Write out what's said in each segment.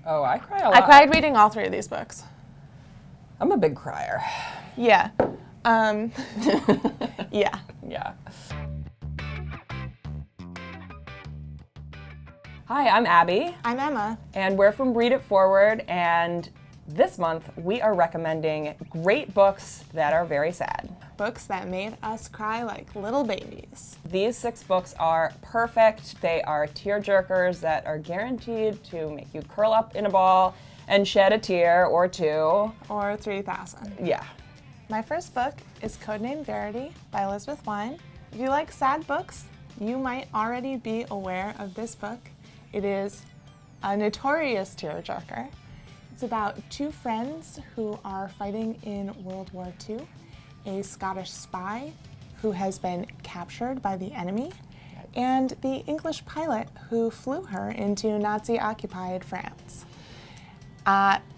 Oh, I cry a lot. I cried reading all three of these books. I'm a big crier. Yeah. Yeah. Yeah. Hi, I'm Abby. I'm Emma. And we're from Read It Forward, and this month we are recommending great books that are very sad. Books that made us cry like little babies. These 6 books are perfect. They are tearjerkers that are guaranteed to make you curl up in a ball and shed a tear or 2. Or 3,000. Yeah. My first book is Codename Verity by Elizabeth Wein. If you like sad books, you might already be aware of this book. It is a notorious tearjerker. It's about 2 friends who are fighting in World War II, a Scottish spy who has been captured by the enemy, and the English pilot who flew her into Nazi-occupied France.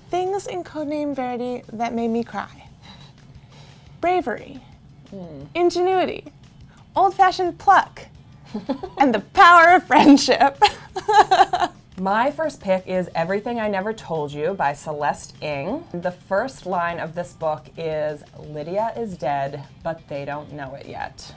Things in Codename Verity that made me cry. Bravery, ingenuity, old-fashioned pluck, and the power of friendship. My first pick is Everything I Never Told You by Celeste Ng. The first line of this book is, "Lydia is dead, but they don't know it yet."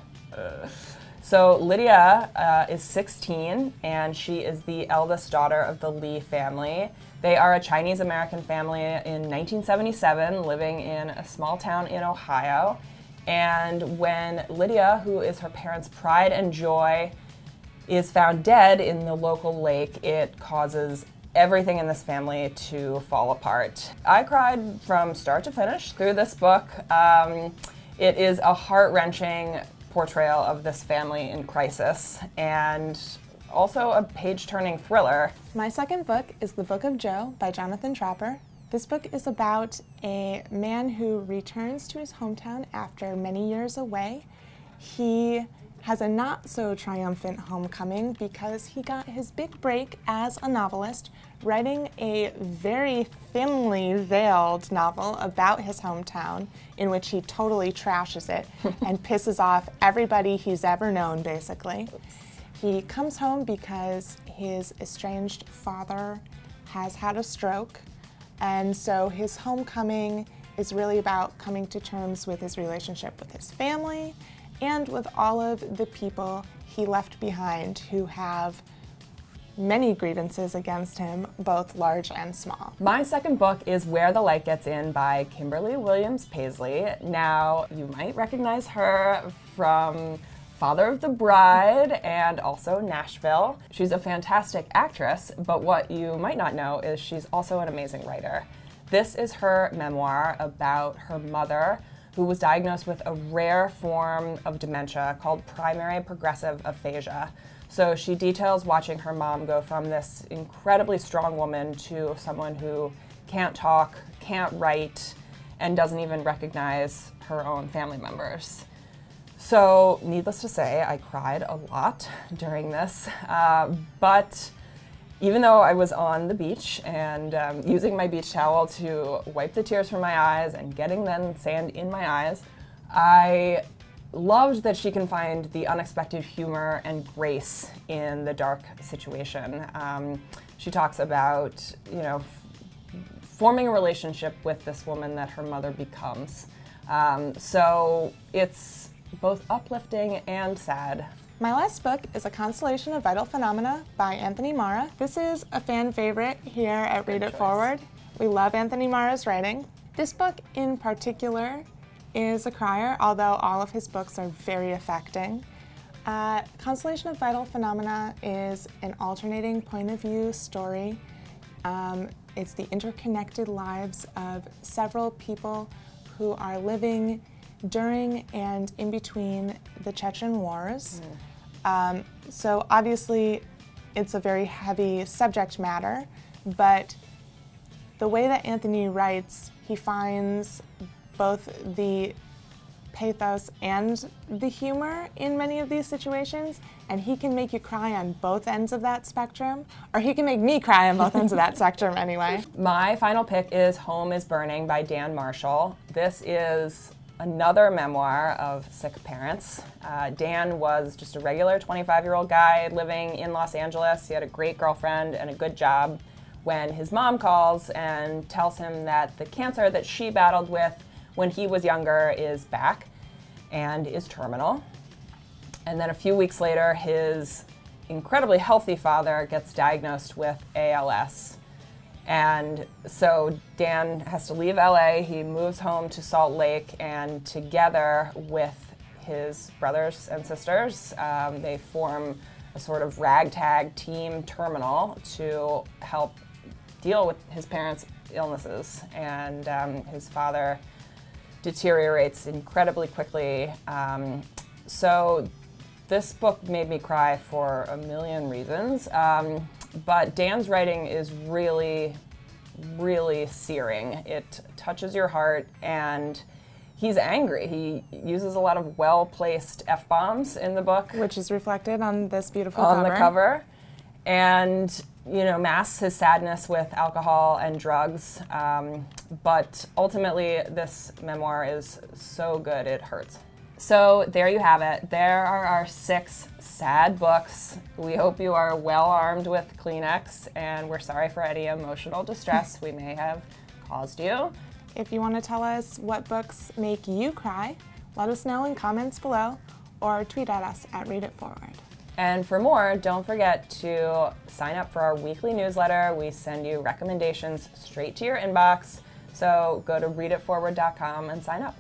So Lydia is 16, and she is the eldest daughter of the Lee family. They are a Chinese-American family in 1977 living in a small town in Ohio. And when Lydia, who is her parents' pride and joy, is found dead in the local lake, it causes everything in this family to fall apart. I cried from start to finish through this book. It is a heart-wrenching portrayal of this family in crisis and also a page-turning thriller. My second book is The Book of Joe by Jonathan Tropper. This book is about a man who returns to his hometown after many years away. He has a not-so-triumphant homecoming because he got his big break as a novelist, writing a very thinly veiled novel about his hometown in which he totally trashes it and pisses off everybody he's ever known, basically. He comes home because his estranged father has had a stroke, and so his homecoming is really about coming to terms with his relationship with his family and with all of the people he left behind who have many grievances against him, both large and small. My second book is Where the Light Gets In by Kimberly Williams-Paisley. Now, you might recognize her from Father of the Bride and also Nashville. She's a fantastic actress, but what you might not know is she's also an amazing writer. This is her memoir about her mother, who was diagnosed with a rare form of dementia called primary progressive aphasia. So she details watching her mom go from this incredibly strong woman to someone who can't talk, can't write, and doesn't even recognize her own family members. So needless to say, I cried a lot during this, but even though I was on the beach and using my beach towel to wipe the tears from my eyes and getting then sand in my eyes, I loved that she can find the unexpected humor and grace in the dark situation. She talks about, you know, forming a relationship with this woman that her mother becomes. So it's both uplifting and sad. My last book is A Constellation of Vital Phenomena by Anthony Marra. This is a fan favorite here at Read It Forward. We love Anthony Marra's writing. This book in particular is a crier, although all of his books are very affecting. Constellation of Vital Phenomena is an alternating point of view story. It's the interconnected lives of several people who are living during and in between the Chechen wars. So obviously it's a very heavy subject matter, but the way that Anthony writes, he finds both the pathos and the humor in many of these situations, and he can make you cry on both ends of that spectrum, or he can make me cry on both ends of that spectrum anyway. My final pick is Home is Burning by Dan Marshall. This is another memoir of sick parents. Dan was just a regular 25-year-old guy living in Los Angeles. He had a great girlfriend and a good job. when his mom calls and tells him that the cancer that she battled with when he was younger is back and is terminal. And then a few weeks later, his incredibly healthy father gets diagnosed with ALS. And so Dan has to leave LA, he moves home to Salt Lake, and together with his brothers and sisters, they form a sort of ragtag team terminal to help deal with his parents' illnesses. And his father deteriorates incredibly quickly. So this book made me cry for a million reasons. But Dan's writing is really, really searing. It touches your heart, and he's angry. He uses a lot of well-placed F-bombs in the book. Which is reflected on this beautiful cover. On the cover. And, you know, masks his sadness with alcohol and drugs. But ultimately, this memoir is so good, it hurts. So there you have it. There are our 6 sad books. We hope you are well armed with Kleenex, and we're sorry for any emotional distress we may have caused you. If you want to tell us what books make you cry, let us know in comments below or tweet at us at Read It Forward. And for more, don't forget to sign up for our weekly newsletter. We send you recommendations straight to your inbox. So go to readitforward.com and sign up.